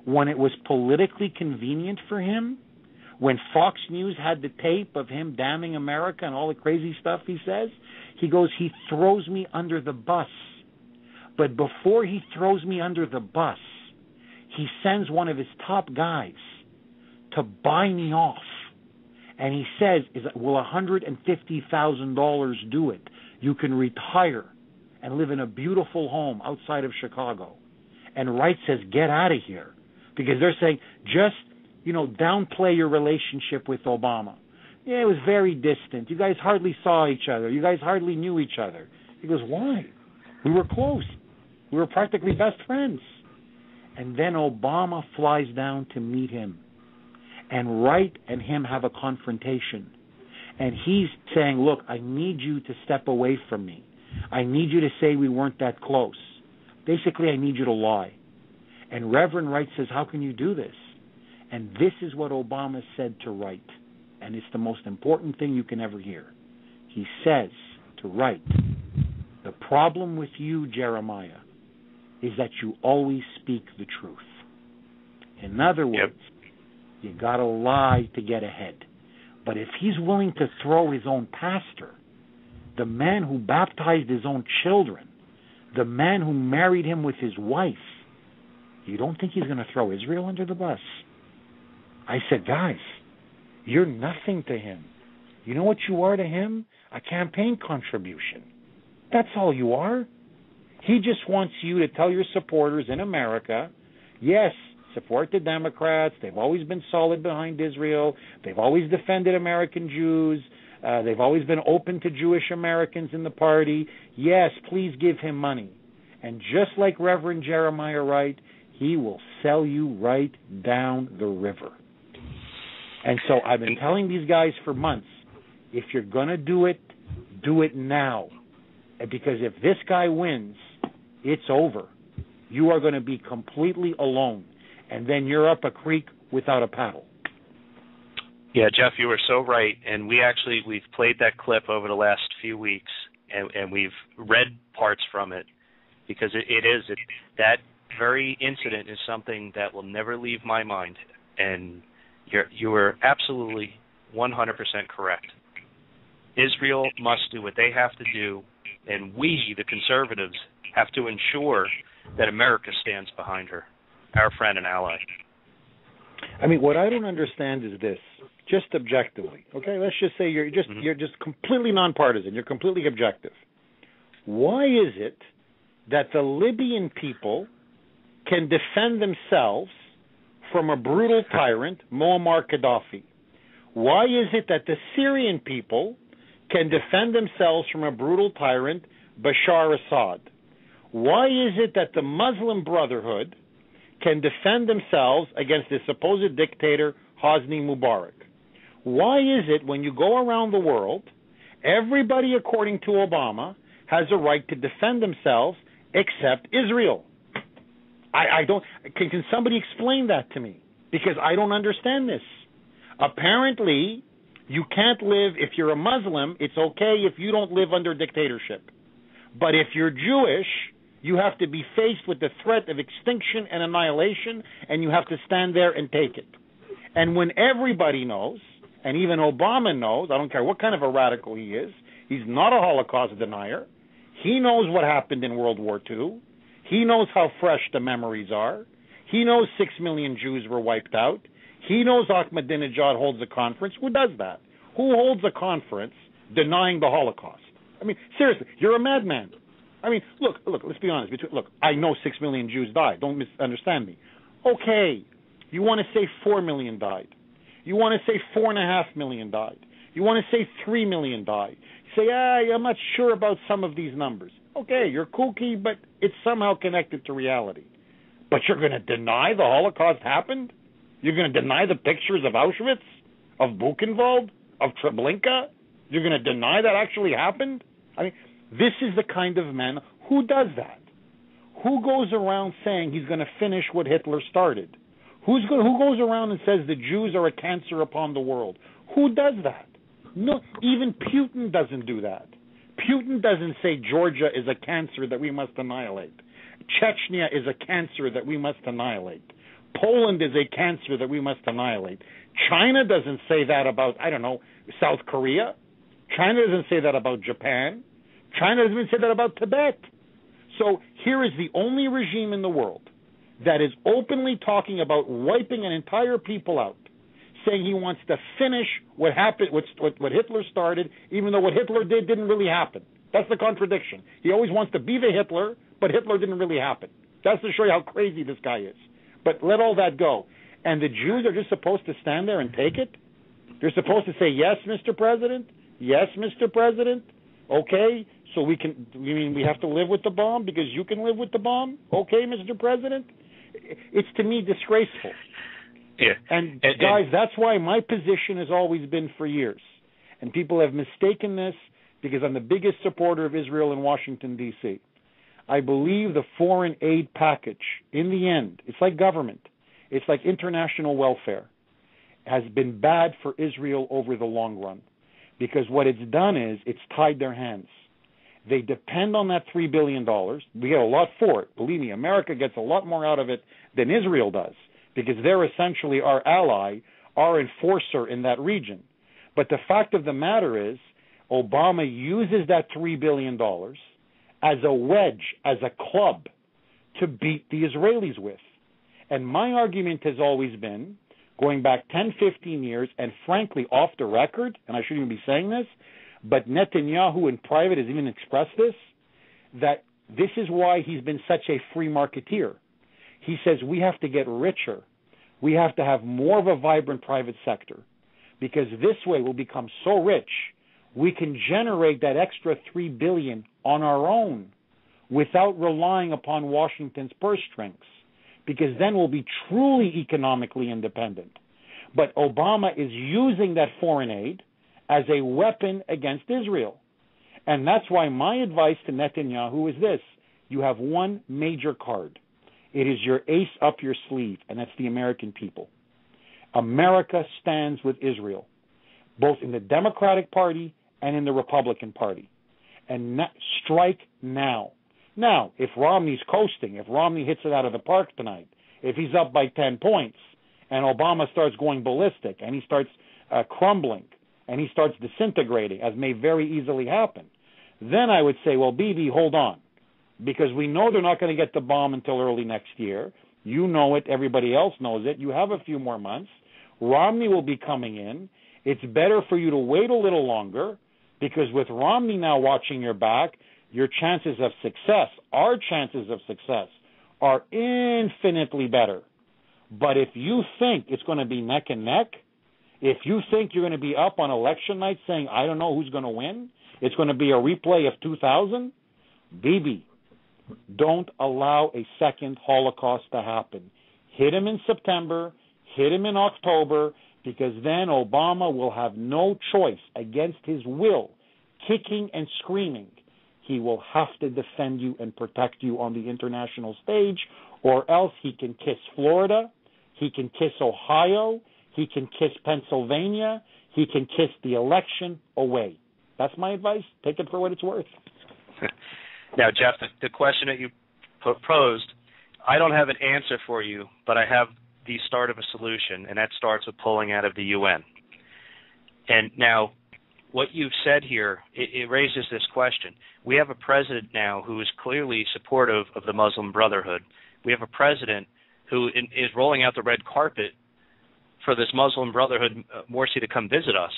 when it was politically convenient for him, when Fox News had the tape of him damning America and all the crazy stuff he says, he goes, he throws me under the bus. But before he throws me under the bus, he sends one of his top guys to buy me off. And he says, will $150,000 do it? You can retire and live in a beautiful home outside of Chicago. And Wright says, get out of here. Because they're saying, just, downplay your relationship with Obama. Yeah, it was very distant. You guys hardly saw each other. You guys hardly knew each other. He goes, why? We were close. We were practically best friends. And then Obama flies down to meet him. And Wright and him have a confrontation. And he's saying, look, I need you to step away from me. I need you to say we weren't that close. Basically, I need you to lie. And Reverend Wright says, how can you do this? And this is what Obama said to Wright. And it's the most important thing you can ever hear. He says to Wright, the problem with you, Jeremiah, is that you always speak the truth. In other words, you got to lie to get ahead. But if he's willing to throw his own pastor, the man who baptized his own children, the man who married him with his wife, you don't think he's going to throw Israel under the bus? I said, guys, you're nothing to him. You know what you are to him? A campaign contribution. That's all you are. He just wants you to tell your supporters in America, yes, support the Democrats. They've always been solid behind Israel. They've always defended American Jews. They've always been open to Jewish Americans in the party. Yes, please give him money. And just like Reverend Jeremiah Wright, he will sell you right down the river. And so I've been telling these guys for months, if you're going to do it now. Because if this guy wins, it's over. You are going to be completely alone. And then you're up a creek without a paddle. Yeah, Jeff, you were so right. And we've played that clip over the last few weeks, and we've read parts from it, because that very incident is something that will never leave my mind. And you were absolutely 100% correct. Israel must do what they have to do, and we, the conservatives, have to ensure that America stands behind her, our friend and ally. I mean, what I don't understand is this, just objectively. Okay, let's just say you're just completely nonpartisan. You're completely objective. Why is it that the Libyan people can defend themselves from a brutal tyrant, Muammar Gaddafi? Why is it that the Syrian people can defend themselves from a brutal tyrant, Bashar Assad? Why is it that the Muslim Brotherhood can defend themselves against the supposed dictator, Hosni Mubarak? Why is it when you go around the world, everybody, according to Obama, has a right to defend themselves except Israel. I don't. Can somebody explain that to me? Because I don't understand this. Apparently, you can't live, if you're a Muslim, it's okay if you don't live under dictatorship. But if you're Jewish, you have to be faced with the threat of extinction and annihilation, and you have to stand there and take it. And when everybody knows, and even Obama knows, I don't care what kind of a radical he is, he's not a Holocaust denier. He knows what happened in World War II. He knows how fresh the memories are. He knows 6 million Jews were wiped out. He knows Ahmadinejad holds a conference. Who does that? Who holds a conference denying the Holocaust? I mean, seriously, you're a madman. I mean, look, let's be honest. Look, I know 6 million Jews died. Don't misunderstand me. Okay, you want to say 4 million died. You want to say 4.5 million died. You want to say 3 million died. You say, I'm not sure about some of these numbers. Okay, you're kooky, but it's somehow connected to reality. But you're going to deny the Holocaust happened? You're going to deny the pictures of Auschwitz, of Buchenwald, of Treblinka? You're going to deny that actually happened? I mean, this is the kind of man who does that. Who goes around saying he's going to finish what Hitler started? Who goes around and says the Jews are a cancer upon the world? Who does that? No, even Putin doesn't do that. Putin doesn't say Georgia is a cancer that we must annihilate. Chechnya is a cancer that we must annihilate. Poland is a cancer that we must annihilate. China doesn't say that about, South Korea. China doesn't say that about Japan. China doesn't even say that about Tibet. So here is the only regime in the world that is openly talking about wiping an entire people out, saying he wants to finish what happened, what Hitler started, even though what Hitler did didn't really happen. That's the contradiction. He always wants to be the Hitler, but Hitler didn't really happen. That's to show you how crazy this guy is. But let all that go. And the Jews are just supposed to stand there and take it? They're supposed to say, yes, Mr. President? Yes, Mr. President? Okay, so we have to live with the bomb because you can live with the bomb? Okay, Mr. President? It's, to me, disgraceful. Yeah. And guys, that's why my position has always been for years. And people have mistaken this because I'm the biggest supporter of Israel in Washington, D.C. I believe the foreign aid package, in the end, it's like government. It's like international welfare, has been bad for Israel over the long run. Because what it's done is it's tied their hands. They depend on that $3 billion. We get a lot for it. Believe me, America gets a lot more out of it than Israel does, because they're essentially our ally, our enforcer in that region. But the fact of the matter is, Obama uses that $3 billion as a wedge, as a club, to beat the Israelis with. And my argument has always been, going back 10, 15 years, and frankly, off the record, and I shouldn't even be saying this, but Netanyahu in private has even expressed this, that this is why he's been such a free marketeer. He says we have to get richer. We have to have more of a vibrant private sector, because this way we'll become so rich, we can generate that extra $3 billion on our own without relying upon Washington's purse strings, because then we'll be truly economically independent. But Obama is using that foreign aid as a weapon against Israel. And that's why my advice to Netanyahu is this. You have one major card. It is your ace up your sleeve, and that's the American people. America stands with Israel, both in the Democratic Party and in the Republican Party. And strike now. Now, if Romney's coasting, if Romney hits it out of the park tonight, if he's up by 10 points, and Obama starts going ballistic, and he starts crumbling, and he starts disintegrating, as may very easily happen, then I would say, well, Bibi, hold on, because we know they're not going to get the bomb until early next year. You know it. Everybody else knows it. You have a few more months. Romney will be coming in. It's better for you to wait a little longer, because with Romney now watching your back, your chances of success, our chances of success, are infinitely better. But if you think it's going to be neck and neck, if you think you're going to be up on election night saying, I don't know who's going to win, it's going to be a replay of 2000, Bibi, don't allow a second Holocaust to happen. Hit him in September, hit him in October, because then Obama will have no choice against his will, kicking and screaming, he will have to defend you and protect you on the international stage, or else he can kiss Florida, he can kiss Ohio, he can kiss Pennsylvania, he can kiss the election away. That's my advice. Take it for what it's worth. Now, Jeff, the question that you posed, I don't have an answer for you, but I have the start of a solution, and that starts with pulling out of the UN. And now, what you've said here, it raises this question. We have a president now who is clearly supportive of the Muslim Brotherhood. We have a president who is rolling out the red carpet for this Muslim Brotherhood, Morsi, to come visit us.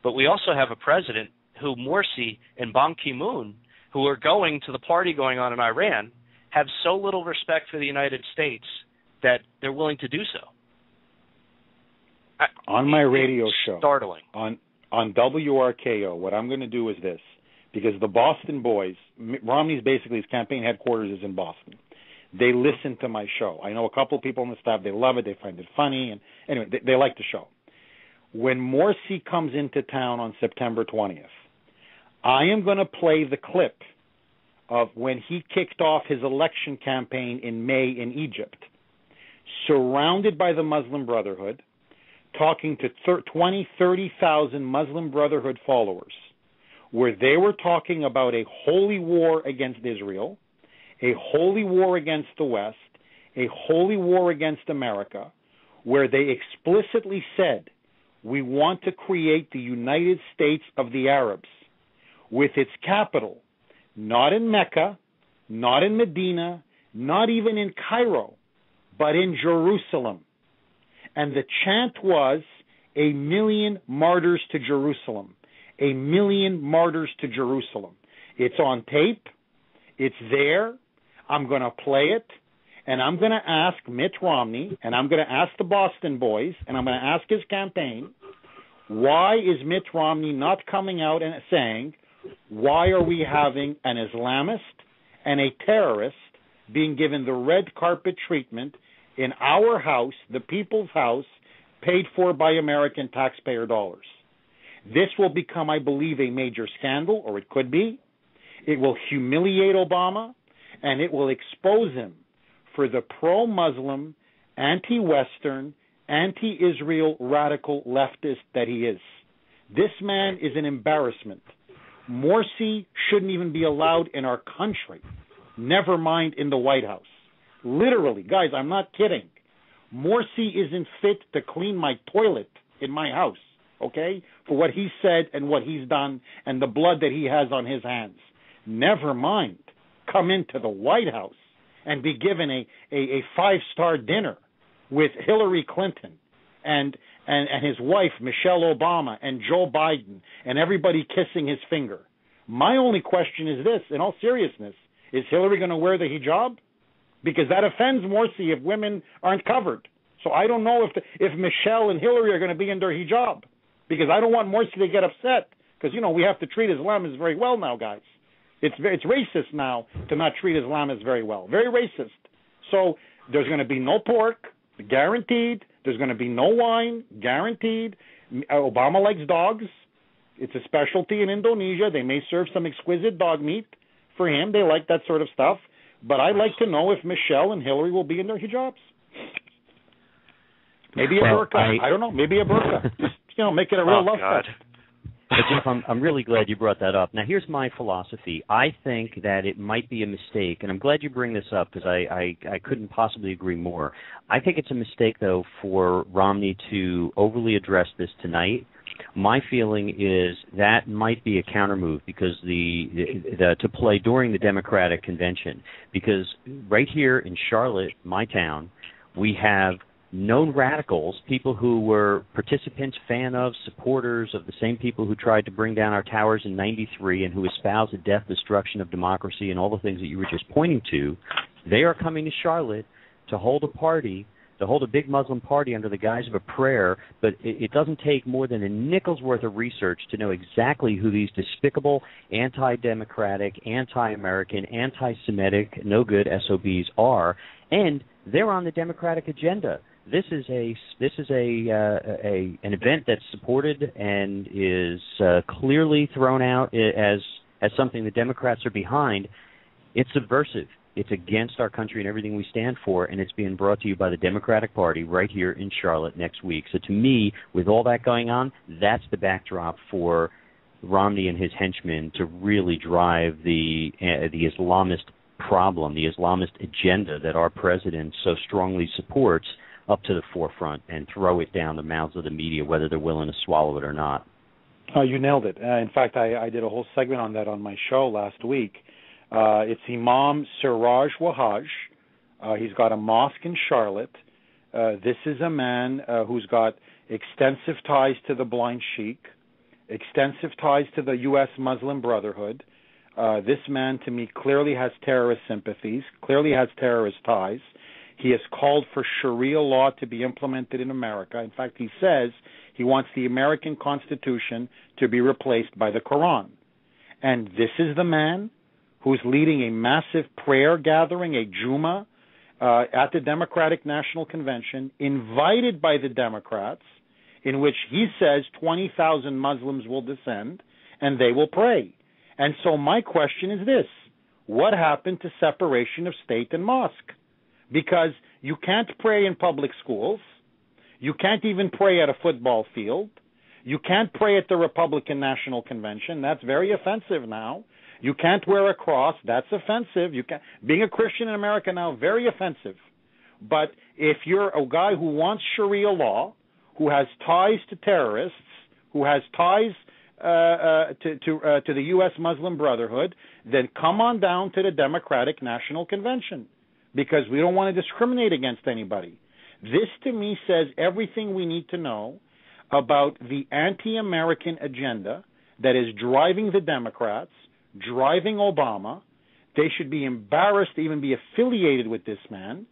But we also have a president who, Morsi and Ban Ki-moon, who are going to the party going on in Iran, have so little respect for the United States that they're willing to do so. On my radio show, startling. On WRKO, what I'm going to do is this, because the Boston boys, Romney's basically, his campaign headquarters is in Boston. They listen to my show. I know a couple of people on the staff, they love it, they find it funny, and anyway, they like the show. When Morsi comes into town on September 20th, I am going to play the clip of when he kicked off his election campaign in May in Egypt, surrounded by the Muslim Brotherhood, talking to 20, 30,000 Muslim Brotherhood followers, where they were talking about a holy war against Israel, a holy war against the West, a holy war against America, where they explicitly said, we want to create the United States of the Arabs, with its capital not in Mecca, not in Medina, not even in Cairo, but in Jerusalem. And the chant was, 1,000,000 martyrs to Jerusalem. 1,000,000 martyrs to Jerusalem. It's on tape. It's there. I'm going to play it. And I'm going to ask Mitt Romney, and I'm going to ask the Boston boys, and I'm going to ask his campaign, why is Mitt Romney not coming out and saying, why are we having an Islamist and a terrorist being given the red carpet treatment in our house, the people's house, paid for by American taxpayer dollars? This will become, I believe, a major scandal, or it could be. It will humiliate Obama, and it will expose him for the pro-Muslim, anti-Western, anti-Israel radical leftist that he is. This man is an embarrassment. Morsi shouldn't even be allowed in our country, never mind in the White House. Literally, guys, I'm not kidding. Morsi isn't fit to clean my toilet in my house, okay, for what he said and what he's done and the blood that he has on his hands. Never mind come into the White House and be given a five-star dinner with Hillary Clinton and his wife, Michelle Obama, and Joe Biden, and everybody kissing his finger. My only question is this, in all seriousness, is Hillary going to wear the hijab? Because that offends Morsi if women aren't covered. So I don't know if Michelle and Hillary are going to be in their hijab, because I don't want Morsi to get upset, because, we have to treat Islamists very well now, guys. It's racist now to not treat Islamists very well. Very racist. So there's going to be no pork, guaranteed. There's going to be no wine, guaranteed. Obama likes dogs. It's a specialty in Indonesia. They may serve some exquisite dog meat for him. They like that sort of stuff. But I'd like to know if Michelle and Hillary will be in their hijabs. Maybe a burqa. I don't know. Maybe a burqa. Just, make it a real love fest. But Jeff, I'm really glad you brought that up. Now, here's my philosophy. I think that it might be a mistake, and I'm glad you bring this up because I couldn't possibly agree more. I think it's a mistake, though, for Romney to overly address this tonight. My feeling is that might be a countermove because to play during the Democratic convention, because right here in Charlotte, my town, we have known radicals, people who were participants, fan of, supporters of the same people who tried to bring down our towers in '93 and who espouse the death, destruction of democracy and all the things that you were just pointing to. They are coming to Charlotte to hold a party, to hold a big Muslim party under the guise of a prayer, but it doesn't take more than a nickel's worth of research to know exactly who these despicable, anti-democratic, anti-American, anti-Semitic, no-good SOBs are, and they're on the Democratic agenda. This is an event that's supported and is clearly thrown out as as something the Democrats are behind, it's subversive. It's against our country and everything we stand for, and it's being brought to you by the Democratic Party right here in Charlotte next week. So to me, with all that going on, that's the backdrop for Romney and his henchmen to really drive the Islamist problem, the Islamist agenda that our president so strongly supports, up to the forefront and throw it down the mouths of the media, whether they're willing to swallow it or not. You nailed it. In fact, I did a whole segment on that on my show last week. It's Imam Siraj Wahaj. He's got a mosque in Charlotte. This is a man who's got extensive ties to the blind sheik, extensive ties to the U.S. Muslim Brotherhood. This man, to me, clearly has terrorist sympathies, clearly has terrorist ties. He has called for Sharia law to be implemented in America. In fact, he says he wants the American Constitution to be replaced by the Quran. And this is the man who's leading a massive prayer gathering, a Juma, at the Democratic National Convention, invited by the Democrats, in which he says 20,000 Muslims will descend and they will pray. And so my question is this: what happened to separation of state and mosque? Because you can't pray in public schools. You can't even pray at a football field. You can't pray at the Republican National Convention. That's very offensive now. You can't wear a cross. That's offensive. Being a Christian in America now, very offensive. But if you're a guy who wants Sharia law, who has ties to terrorists, who has ties to the U.S. Muslim Brotherhood, then come on down to the Democratic National Convention, because we don't want to discriminate against anybody. This, to me, says everything we need to know about the anti-American agenda that is driving the Democrats, driving Obama. They should be embarrassed to even be affiliated with this man.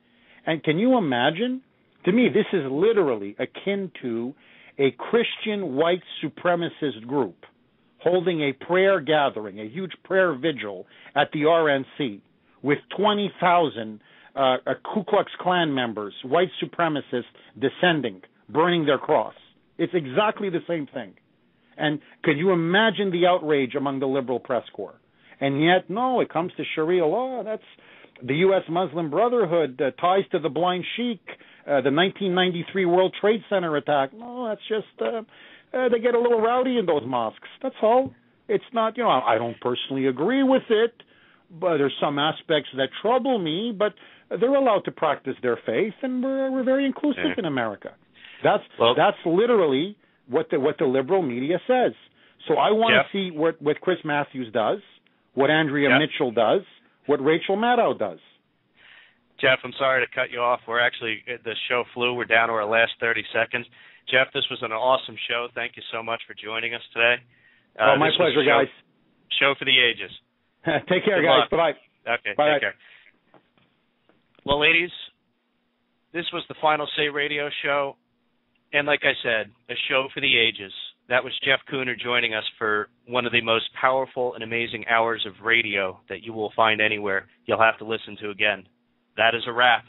And can you imagine? To me, this is literally akin to a Christian white supremacist group holding a prayer gathering, a huge prayer vigil at the RNC with 20,000 Ku Klux Klan members, white supremacists, descending, burning their cross. It's exactly the same thing. And could you imagine the outrage among the liberal press corps? And yet, no, it comes to Sharia law. That's the U.S. Muslim Brotherhood, ties to the blind sheik, the 1993 World Trade Center attack. No, that's just, they get a little rowdy in those mosques. That's all. It's not, I don't personally agree with it, but there's some aspects that trouble me, but they're allowed to practice their faith, and we're very inclusive in America. That's literally what the liberal media says. So I want to see what Chris Matthews does, what Andrea Mitchell does, what Rachel Maddow does. Jeff, I'm sorry to cut you off. The show flew. We're down to our last 30 seconds. Jeff, this was an awesome show. Thank you so much for joining us today. My pleasure, guys. Show for the ages. Take care, guys. Bye-bye. Okay, Bye. Take care. Well, ladies, this was the Final Say Radio Show. And like I said, a show for the ages. That was Jeff Kuhner joining us for one of the most powerful and amazing hours of radio that you will find anywhere. You'll have to listen to again. That is a wrap.